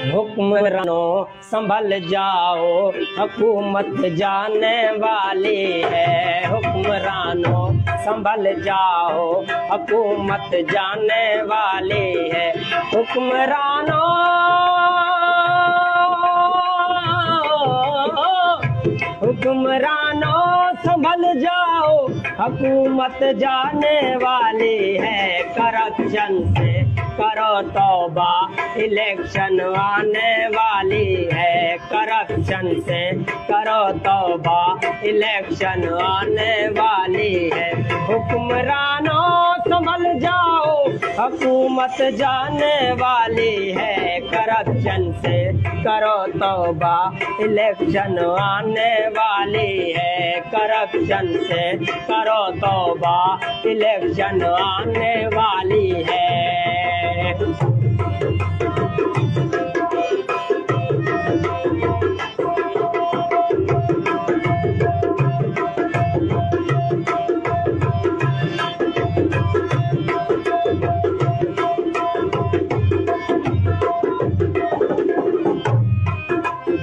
हुक्मरानों संभल जाओ, हुकूमत जाने वाली है। हुक्मरानों संभल जाओ, हुकूमत जाने वाली है। हुक्मरानों संभल जाओ, हुकूमत जाने वाली है। करप्शन से करो तौबा, इलेक्शन आने वाली है। करप्शन से करो तौबा, इलेक्शन आने वाली है। हुक्मरानों संभल जाओ, हुकूमत जाने वाली है। करप्शन से करो तौबा, इलेक्शन आने वाली है। करप्शन से करो तौबा, इलेक्शन आने वाली है।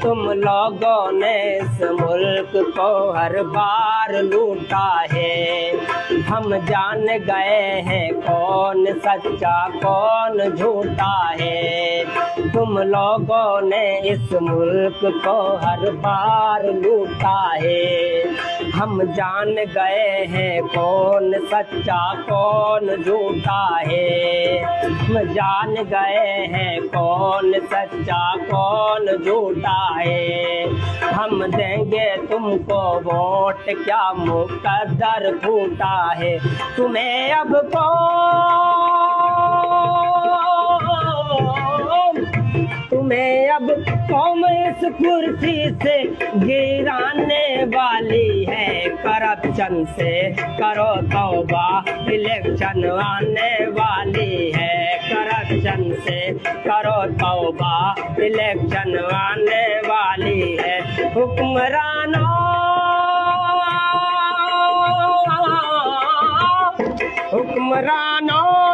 तुम लोगों ने इस मुल्क को हर बार लूटा है। हम जान गए हैं कौन सच्चा कौन झूठा है। तुम लोगों ने इस मुल्क को हर बार लूटा है। हम जान गए हैं कौन सच्चा कौन झूठा है। हम जान गए हैं कौन सच्चा कौन झूठा है। हम देंगे तुमको वोट, क्या मुकद्दर फूटा है। तुम्हें अब कौम इस कुर्सी से गिराने वाली है। करप्शन से करो तौबा, इलेक्शन आने वाली है। करप्शन से करो तौबा, इलेक्शन आने वाली है। हुक्मरानों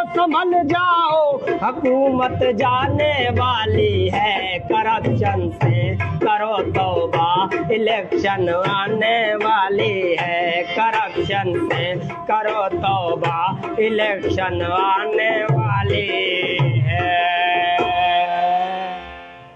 संभल जाओ, हुकूमत जाने वाली है। करप्शन से करो तौबा, इलेक्शन आने वाली है। करप्शन से करो तौबा, इलेक्शन आने वाली है।